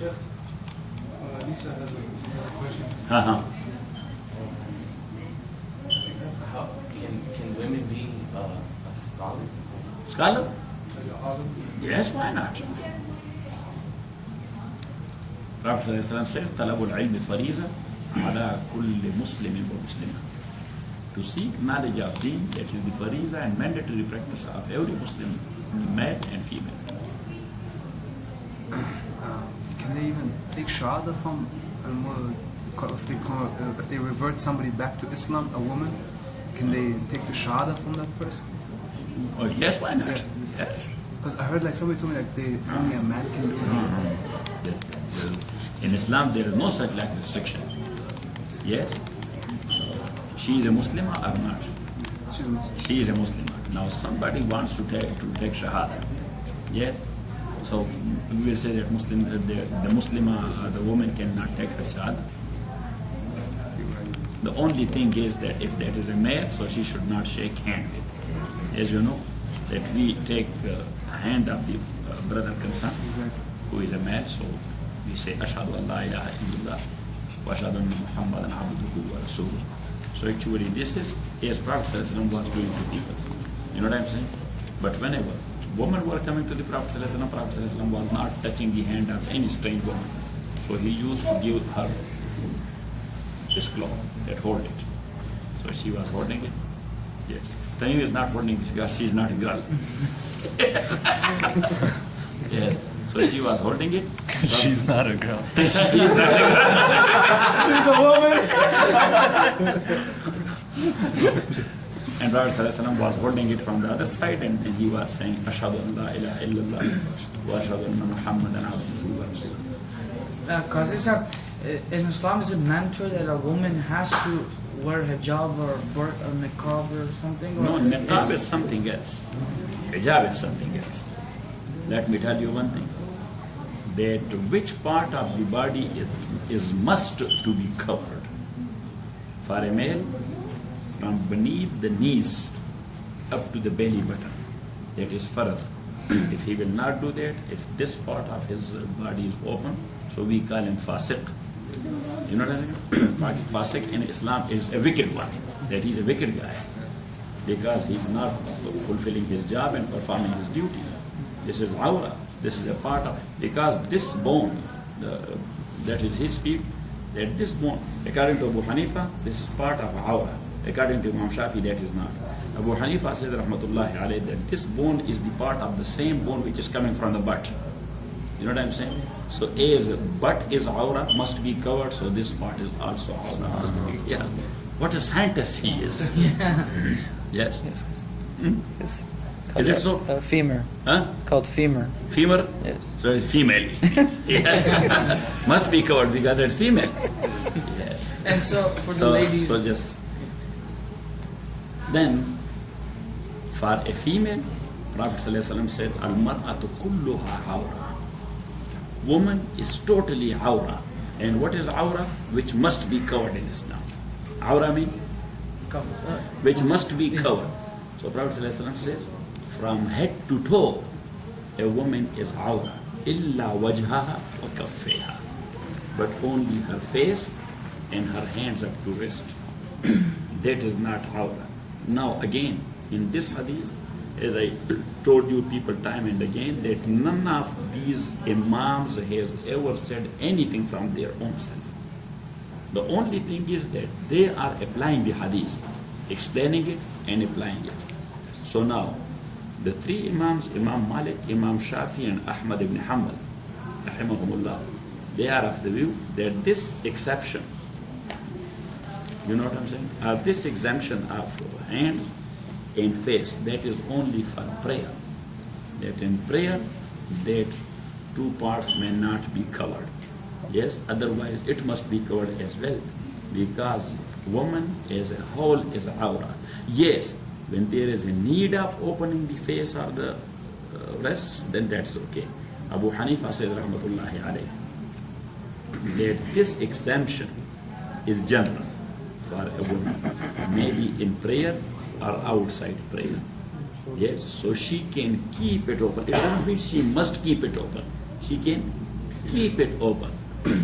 Sheikh, Lisa has a question. Uh-huh. How can women be a scholar? Scholar? Like an alim? Yes, why not? Prophet ﷺ said, طلب العلم فريضة على كل مسلم ومسلمة. To seek knowledge of deen, that is the fariza and mandatory practice of every Muslim, male and female. Can they even take shahada from if they revert somebody back to Islam, a woman, can they take the shahada from that person? Oh yes, why not? Yeah. Yes. Because I heard like somebody told me like only a man can do it. In Islam, there is no such like restriction. Yes. So she is a Muslim or not? She's a Muslim. She is a Muslim. Now somebody wants to take shahada. Yes. So we will say that the Muslimah, the woman cannot take her shahada. The only thing is that if that is a male, so she should not shake hand with. As you know, that we take the hand of the brother concerned, who is a male, so we say Ashhadu an la ilaha illallah wa ashhadu anna Muhammadan abduhu wa rasuluh. So actually this is as Prophet ﷺ was doing to people. You know what I'm saying? But whenever women were coming to the Prophet ﷺ, Prophet ﷺ was not touching the hand of any strange woman. So he used to give her this cloth that hold it. So she was holding it. Yes. Tanu is not holding it because she is not a girl. Yeah. So she was holding it. She's not a girl. She is not a girl. She's a woman. And Prophet ﷺ was holding it from the other side, and he was saying, Ashhadu an la ilaha illallah wa ashhadu anna Muhammadan abduhu wa rasuluh. Qazi sir, in Islam, is it mandatory that a woman has to wear hijab or niqab or something? Or No, niqab is something else. Hijab is something else. Let me tell you one thing. That which part of the body is must to be covered. For a male, from beneath the knees up to the belly button. That is farad. If he will not do that, if this part of his body is open, so we call him fasiq. You know what I mean? Fasiq in Islam is a wicked one. That he's a wicked guy. Because he's not fulfilling his job and performing his duty. This is awra. This is a part of, because this bone, that is his feet, that this bone, according to Abu Hanifa, this is part of awra. According to Imam Shafi, that is not. Abu Hanifa says, rahmatullahi alayhi, that this bone is the part of the same bone which is coming from the butt. You know what I'm saying? So as butt is awra, must be covered, so this part is also awra. Yeah. What a scientist he is. Yeah. Yes. Yes. Hmm? Yes. Is it so? Femur. Huh? It's called femur. Femur? Yes. So it's female. Yes. Must be covered because it's female. Yes. And so for the ladies, So just then for a female, Prophet ﷺ said, Al-mar'atu kulluha awra. Woman is totally awra. And what is awra? Which must be covered in Islam. Awra means? Which must be covered. So Prophet ﷺ says, from head to toe, a woman is awra. Illa wajhaha wa kaffeha. But only her face and her hands up to wrist. That is not awra. Now again, in this hadith, as I told you people time and again, that none of these imams has ever said anything from their own self. The only thing is that they are applying the hadith, explaining it and applying it. So now, the three imams, Imam Malik, Imam Shafi and Ahmad ibn Hanbal, rahimahumullah, they are of the view that this exception, you know what I'm saying? This exemption of hands and face, that is only for prayer. That in prayer, that two parts may not be covered. Yes, otherwise it must be covered as well. Because woman as a whole is awra. Yes, when there is a need of opening the face or the breast, then that's okay. Abu Hanifa says, rahmatullahi alayhi, that this exemption is general for a woman, maybe in prayer or outside prayer. Yes, so she can keep it open. It doesn't mean she must keep it open. She can keep it open.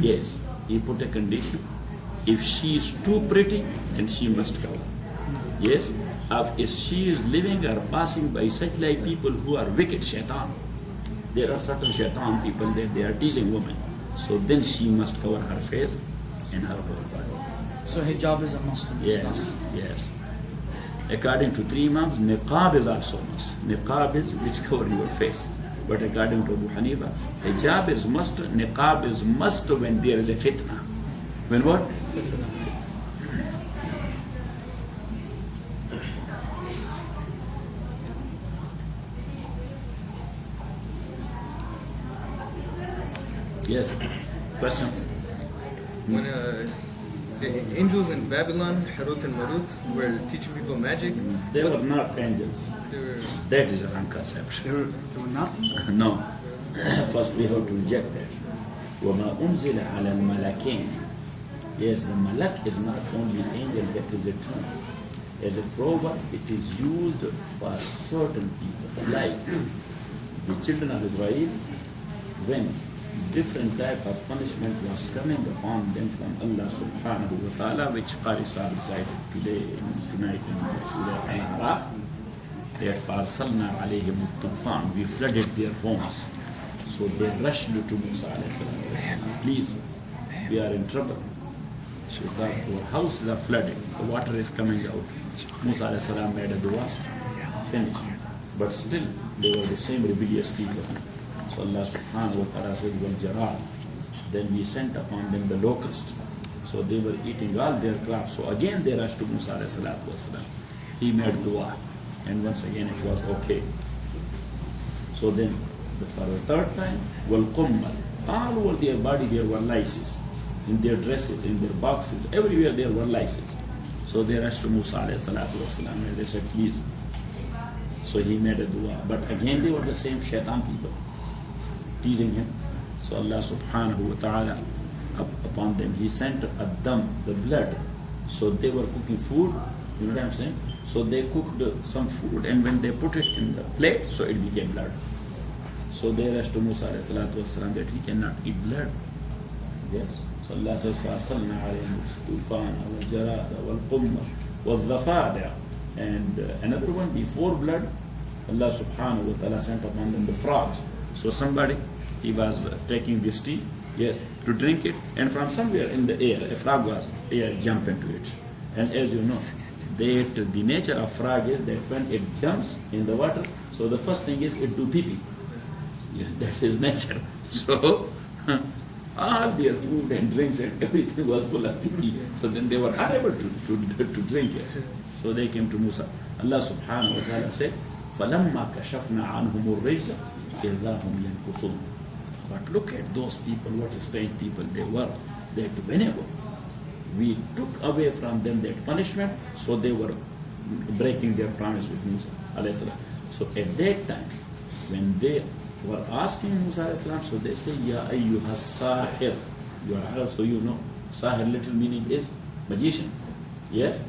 Yes, he put a condition. If she is too pretty, then she must cover. Yes, if she is living or passing by such like people who are wicked, shaitan. There are certain shaitan people that they are teasing women. So then she must cover her face and her whole body. So hijab is a Muslim. Yes, yes. According to three Imams, niqab is also must. Niqab is which cover your face. But according to Abu Hanifa, hijab is must, niqab is must when there is a fitna. When what? Yes. Question? When the angels in Babylon, Harut and Marut, were teaching people magic, They were not angels. they were That is a wrong conception. They were not. No. First we have to reject that. وَمَا أُنزِلَ عَلَى الْمَلَكَيْنِ. Yes, the malak is not only angel, that is a term. As a proverb, it is used for certain people. Like the children of Israel, when different type of punishment was coming upon them from Allah subhanahu wa ta'ala, which Qazi Fazlullah recited tonight in Surah Al-Araf, that فَأَرْسَلْنَا عَلَيْهِمُ الطُّوفَانَ, we flooded their homes. So they rushed to Musa alayhi salam. Please, we are in trouble. Because our houses are flooded, the water is coming out. Musa alayhi salam made a dua, finished. But still, they were the same rebellious people. So Allah subhanahu wa ta'ala said, وَالْجَرَادِ. Then we sent upon them the locust. So they were eating all their crops. So again they rushed to Musa alayhi salatu wasalam. He made dua. And once again it was okay. So then, for the third time, وَالْقُمَّلِ. All over their body there were lices. In their dresses, in their boxes, everywhere there were lices. So they rushed to Musa alayhi salatu wasalam and they said, please. So he made a dua. But again they were the same shaitan people, teasing him. So Allah subhanahu wa ta'ala upon them, He sent ad-dam, the blood. So they were cooking food, you know what I'm saying? So they cooked some food and when they put it in the plate, so it became blood. So they rushed to Musa alayhi salatu wasalam that we cannot eat blood. Yes. So Allah says, فَأَرْسَلْنَا عَلَيْهِمُ الطُّوفَانَ وَالْجَرَادَ وَالْقُمَّلَ وَالضَّفَادِعَ. And another one, before blood, Allah subhanahu wa ta'ala sent upon them the frogs. So somebody, he was taking this tea, yes, to drink it, and from somewhere in the air, a frog was jump into it. And as you know, that the nature of frog is that when it jumps in the water, so the first thing is it do pee-pee. Yeah, that's his nature. So all their food and drinks and everything was full of pee-pee. So then they were unable to drink it. So they came to Musa. Allah subhanahu wa ta'ala said, فَلَمَّا كَشَفْنَا عَنْهُمُ الرِّجْزَ إِذَا هُمْ يَنْكُثُونَ. But look at those people, what strange people they were. That whenever we took away from them that punishment, so they were breaking their promise with Musa alayhi salam. So at that time, when they were asking Musa alayhi salam, so they say, Ya ayyuha sahir. You are Arab, so you know. Sahir little meaning is magician. Yes?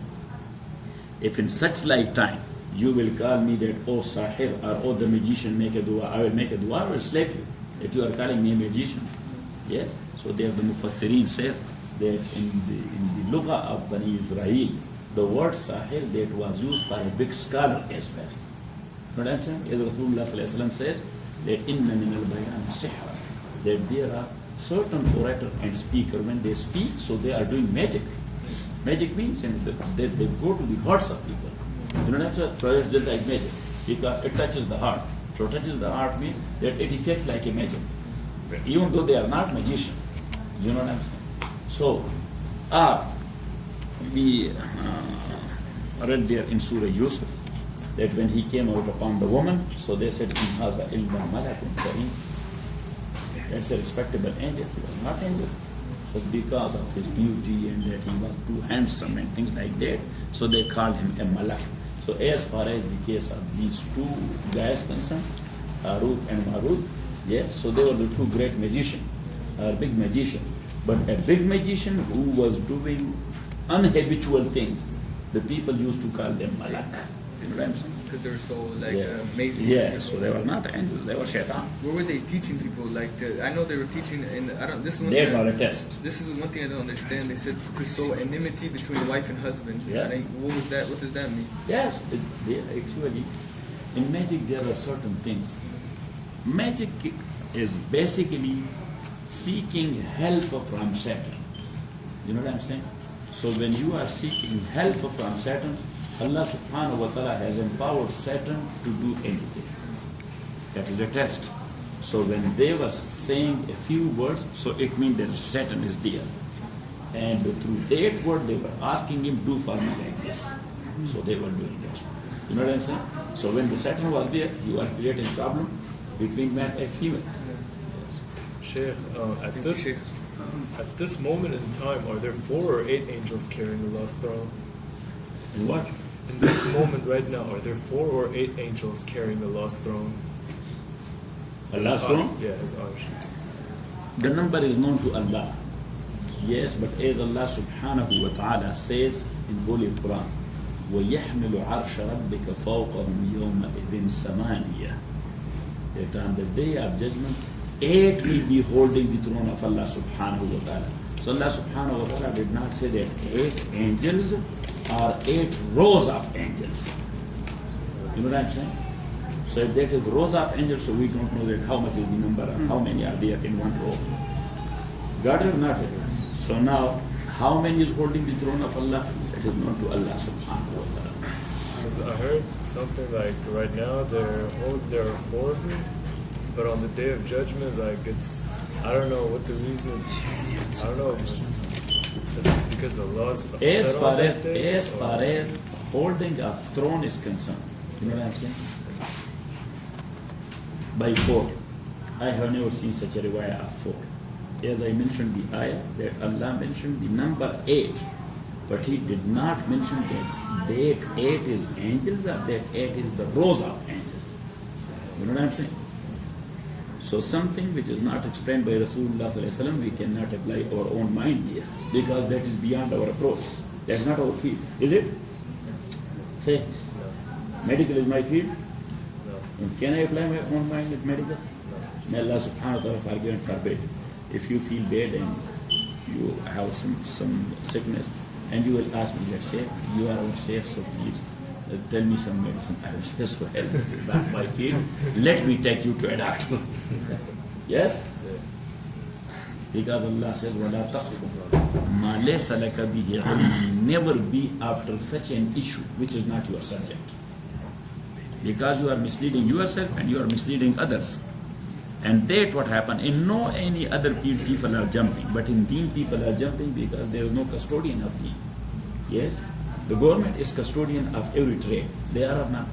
If in such lifetime you will call me that, oh sahir, or oh the magician, make a dua, I will make a dua, I will slap you. That you are calling me a magician. Yes? So there the Mufassirin says that in the lugha of Bani Israel, the word sahir that was used for a big scholar as well. You know what I'm saying? As Rasulullah sallallahu alaihi wasallam says, that inna min al-bayan sihra, that there are certain orator and speaker, when they speak, so they are doing magic. Magic means they go to the hearts of people. You know what I'm saying? So it's just like magic, because it touches the heart. So touches the heart means that it affects like a magic. Even though they are not magician. You know what I'm saying? So, we read there in Surah Yusuf, that when he came out upon the woman, so they said, In haza illa malakun kareem. That's a respectable angel. He was not angel. It was because of his beauty and that he was too handsome and things like that. So they called him a malak. So as far as the case of these two guys concerned, Harut and Marut, yes, so they were the two great magicians, big magician. But a big magician who was doing unhabitual things, the people used to call them malak. You know what I'm saying? because they were so like Yeah. amazing. Yeah, so they were not angels, they were shaitan. Where were they teaching people? Like, I know they were teaching in. I don't. This is one They thing. are a test. This is one thing I don't understand. They said to sow enmity between wife and husband. Yes. Like, what was that? What does that mean? Yes, actually, in magic there are certain things. Magic is basically seeking help from Satan. You know what I'm saying? So when you are seeking help from Satan, Allah subhanahu wa ta'ala has empowered Satan to do anything. That is a test. So when they were saying a few words, so it means that Satan is there. And through that word they were asking him, do for me like this. So they were doing that. You know what I'm saying? So when the Satan was there, you are creating a problem between man and female. Sheikh, at this moment in time, are there 4 or 8 angels carrying Allah's throne? And what? In this moment right now, are there 4 or 8 angels carrying Allah's throne? Allah's His throne? arsh. Yeah, His arsh. The number is known to Allah. Yes, but as Allah subhanahu wa ta'ala says in Holy Quran, وَيَحْمِلُ عَرْشَ رَبِّكَ فَوْقَهُمْ يَوْمَئِذٍ ثَمَانِيَةٌ. That on the day of judgment, 8 will be holding the throne of Allah subhanahu wa ta'ala. So Allah subhanahu wa ta'ala did not say that 8 angels or 8 rows of angels. You know what I'm saying? So if that is rows of angels, so we don't know that how much is the number, or how many are there in one row. God is not it. So now, how many is holding the throne of Allah? It is known to Allah subhanahu wa ta'ala. Because I heard something like right now there are 4 of them, but on the day of judgment, like I don't know what the reason is. I don't know if it's because Allah's As upset far on that day, as far as holding a throne is concerned, you know what I'm saying? By 4. I have never seen such a riwayah of 4. As I mentioned the ayah, that Allah mentioned the number 8, but He did not mention that 8 is angels or that 8 is the rows of angels. You know what I'm saying? So something which is not explained by Rasulullah sallallahu alaihi wasallam, we cannot apply our own mind here, because that is beyond our approach. That's not our field, is it? Say, medical is my field. And can I apply my own mind with medical? May Allah subhanahu wa ta'ala forgive and forbid. If you feel bad and you have some sickness, and you will ask me, Sheikh, you are our Sheikh, so please tell me some medicine. I will say, so help me, it's not my field. Let me take you to a doctor. Yes? Because Allah says, وَلَا تَقْفُ مَا لَيْسَ لَكَ بِهِ عِلْمٌ. Never be after such an issue which is not your subject. Because you are misleading yourself and you are misleading others. And that what happened. In no any other field people are jumping, but in deen people are jumping because there is no custodian of deen. Yes? The government is custodian of every trade. They are not.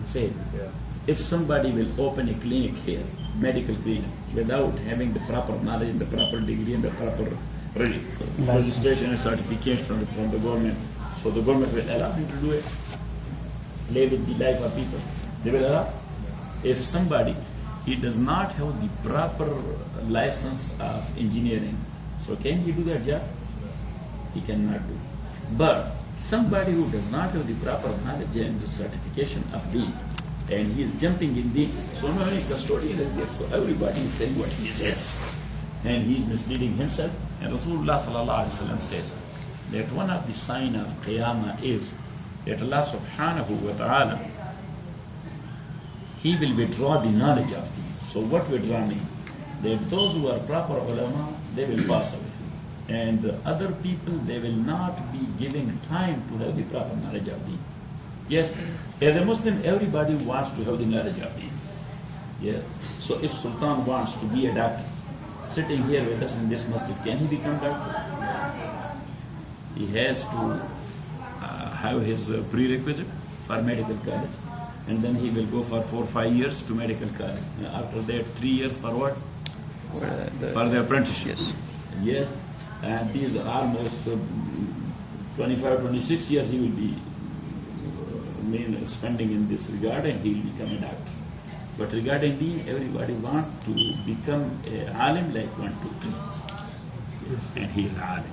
Say, yeah. if somebody will open a clinic here, medical clinic, without having the proper knowledge and the proper degree and the proper registration and certification from the government, so the government will allow him to do it. Live with the life of people. They will allow. If somebody, he does not have the proper license of engineering, so can he do that job? He cannot do. But somebody who does not have the proper knowledge and certification of deen, and he is jumping in deen, so no any custodian is there, so everybody is saying what he says. And he is misleading himself. And Rasulullah sallallahu alaihi wasallam says that one of the signs of Qiyamah is that Allah subhanahu wa ta'ala, He will withdraw the knowledge of deen. So what withdraw mean? That those who are proper ulama, they will pass away. And other people, they will not be giving time to have the proper knowledge of deen. Yes, as a Muslim, everybody wants to have the knowledge of deen. Yes, so if Sultan wants to be a doctor, sitting here with us in this masjid, can he become doctor? He has to have his prerequisite for medical college, and then he will go for 4 or 5 years to medical college. After that, 3 years for what? For the apprenticeship. Yes, and these are almost 25, 26 years he will be spending in this regard, and he will become a doctor. But regarding deen, everybody wants to become a alim like 1, 2, 3. Yes, and he is an alim.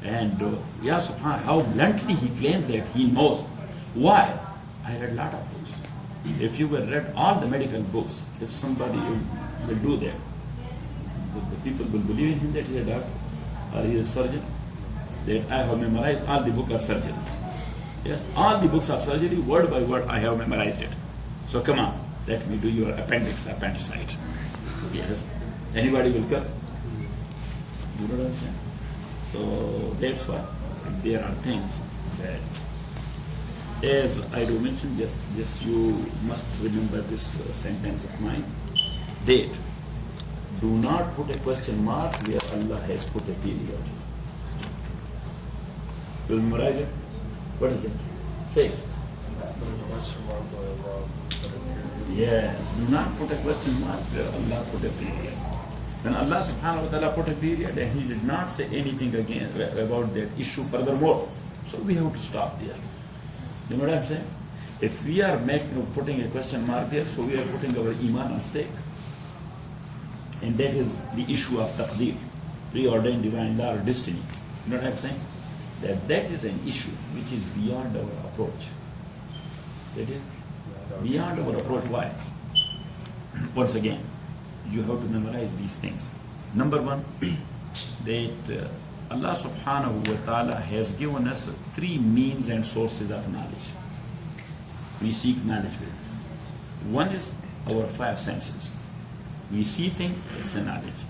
And subhanAllah, how bluntly he claims that he knows. Why? I read a lot of books. If you will read all the medical books, if somebody will do that, the people will believe in him that he is a doctor or he is a surgeon. That I have memorized all the book of surgery. Yes, all the books of surgery, word by word, I have memorized it. So come on, let me do your appendicite. Yes, anybody will come. You know what I'm saying? So that's why there are things that, as I do mention, yes, you must remember this sentence of mine, that do not put a question mark where Allah has put a period. Will memorize it? What is it? Say it. Yes, do not put a question mark where Allah put a period. When Allah subhanahu wa ta'ala put a period and He did not say anything again about that issue furthermore, so we have to stop there. You know what I'm saying? If we are putting a question mark there, so we are putting our iman on stake. And that is the issue of taqdeer, preordained divine law or destiny. You know what I'm saying? That is an issue which is beyond our approach. That is beyond our approach. Why? Once again, you have to memorize these things. Number one, that Allah subhanahu wa ta'ala has given us three means and sources of knowledge. We seek knowledge with. One is our five senses. We see things, that's a knowledge.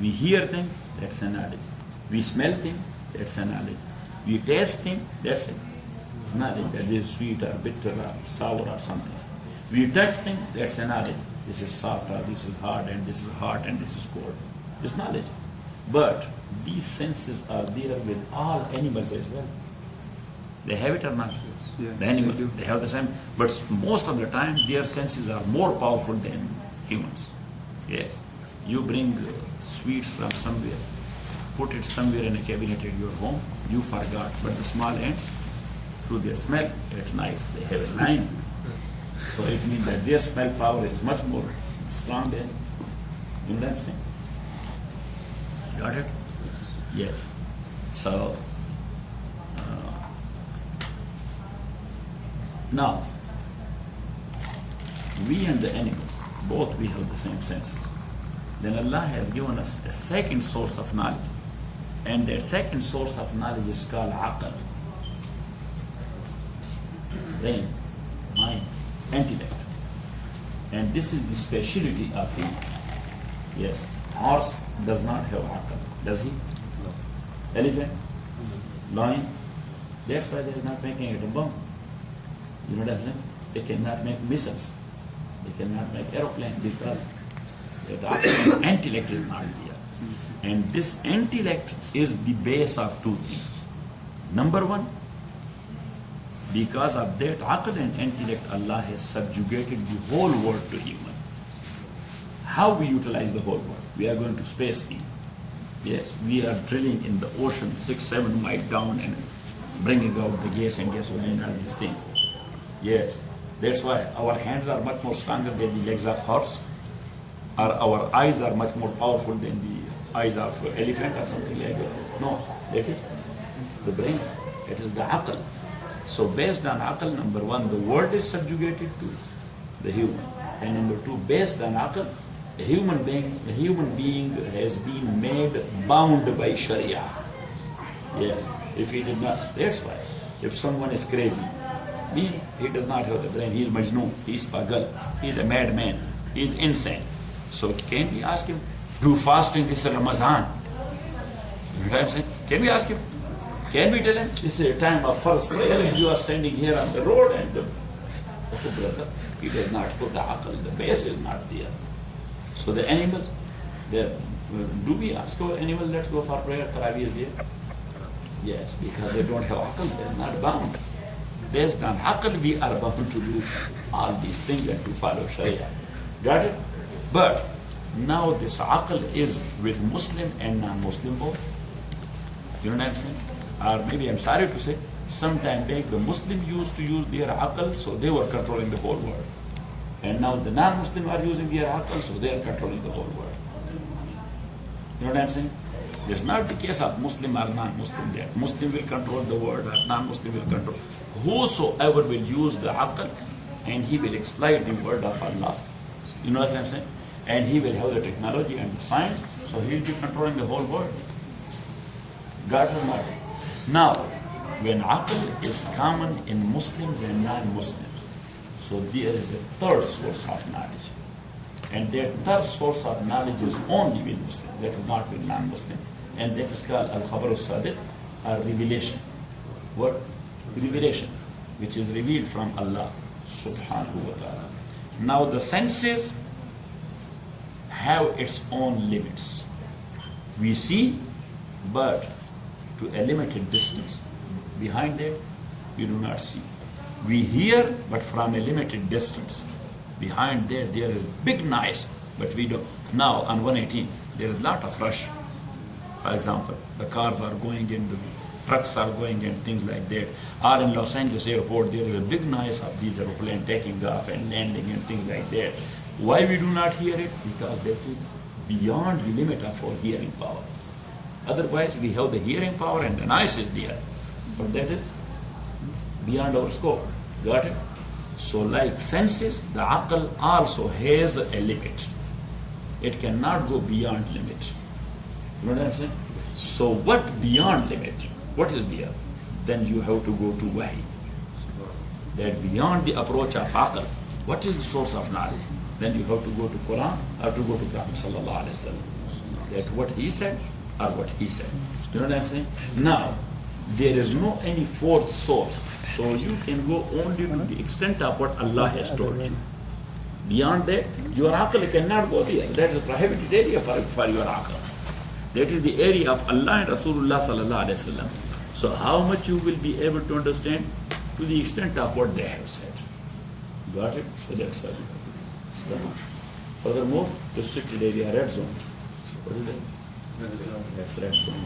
We hear things, that's a knowledge. We smell things, that's a knowledge. We taste things, that's a knowledge. That is sweet or bitter or sour or something. We touch things, that's a knowledge. This is soft or this is hard and this is hot and this is cold. This knowledge. But these senses are there with all animals as well. They have it or not? Yeah, the animals, they do. they have the same. But most of the time, their senses are more powerful than humans. Yes. You bring sweets from somewhere, put it somewhere in a cabinet at your home, you forgot. But the small ants, through their smell at night, they have a line. So it means that their smell power is much more strong than, you know what I'm saying? Got it? Yes. So, now, we and the animals, both we have the same senses. Then Allah has given us a second source of knowledge. And that second source of knowledge is called aql. Brain, mind, intellect. And this is the speciality of him. Yes. Horse does not have aql, does he? No. Elephant? Lion? That's why they are not making it a bomb. You know what I'm saying? They cannot make missiles. They cannot make aeroplane because the intellect is not there. And this intellect is the base of two things. Number one, because of that aql and intellect, Allah has subjugated the whole world to human. How we utilize the whole world? We are going to space in. Yes, we are drilling in the ocean 6-7 miles down and bringing out the gas and gasoline and these things. Yes, that's why our hands are much more stronger than the legs of horse, or our eyes are much more powerful than the eyes of elephant or something like that. No, that is the brain. That is the aql. So based on aql, number one, the world is subjugated to the human. And number two, based on aql, a human being has been made bound by Sharia. Yes, if he did not, that's why. If someone is crazy, he does not have the brain, he is majnoon, he is pagal, he is a madman, he is insane. So can we ask him, do fasting this Ramadan? You know what I'm saying? Can we ask him? Can we tell him, this is a time of first prayer and you are standing here on the road and, oh brother, he does not put the aql, the base is not there. So the animals, do we ask our animal, let's go for prayer, Tarawih there? Yes, because they don't have aql, they are not bound. Based on aql, we are bound to do all these things and to follow Sharia. Got it? But now this aql is with Muslim and non-Muslim both. You know what I'm saying? Or maybe I'm sorry to say, sometime back the Muslim used to use their aql, so they were controlling the whole world. And now the non-Muslim are using their aql, so they are controlling the whole world. You know what I'm saying? It's not the case of Muslim or non-Muslim there. Muslim will control the world or non-Muslim will control. Whosoever will use the aql and he will exploit the word of Allah. You know what I'm saying? And he will have the technology and the science, so he will be controlling the whole world. Got or not? Now, when aql is common in Muslims and non-Muslims, so there is a third source of knowledge. And that third source of knowledge is only with Muslims, that is not with non-Muslims. And that is called al-khabar al-sadiq, or revelation. What? Revelation, which is revealed from Allah subhanahu wa ta'ala. Now the senses have its own limits. We see, but to a limited distance. Behind that, we do not see. We hear, but from a limited distance. Behind there, there is big noise, but we don't. Now on 118, there is a lot of rush. For example, the cars are going in, the trucks are going in, things like that. Or in Los Angeles airport, there is a big noise of these airplanes taking off and landing and things like that. Why we do not hear it? Because that is beyond the limit of our hearing power. Otherwise, we have the hearing power and the noise is there. But that is beyond our scope. Got it? So like senses, the aql also has a limit. It cannot go beyond limit. You know what I'm saying? So what beyond limit? What is beyond? Then you have to go to wahi. That beyond the approach of aql, what is the source of knowledge? Then you have to go to Quran or to go to Prophet sallallahu alaihi wasallam. That what he said or what he said. You know what I'm saying? Now, there is no any fourth source. So you can go only to the extent of what Allah has told you. Beyond that, your aql cannot go there. That is a prohibited area for your aql. That is the area of Allah and Rasulullah sallallahu alaihi wasallam. So how much you will be able to understand? To the extent of what they have said. Got it? So that's why you have to stop. Furthermore, restricted area, red zone. What is that? That's red zone.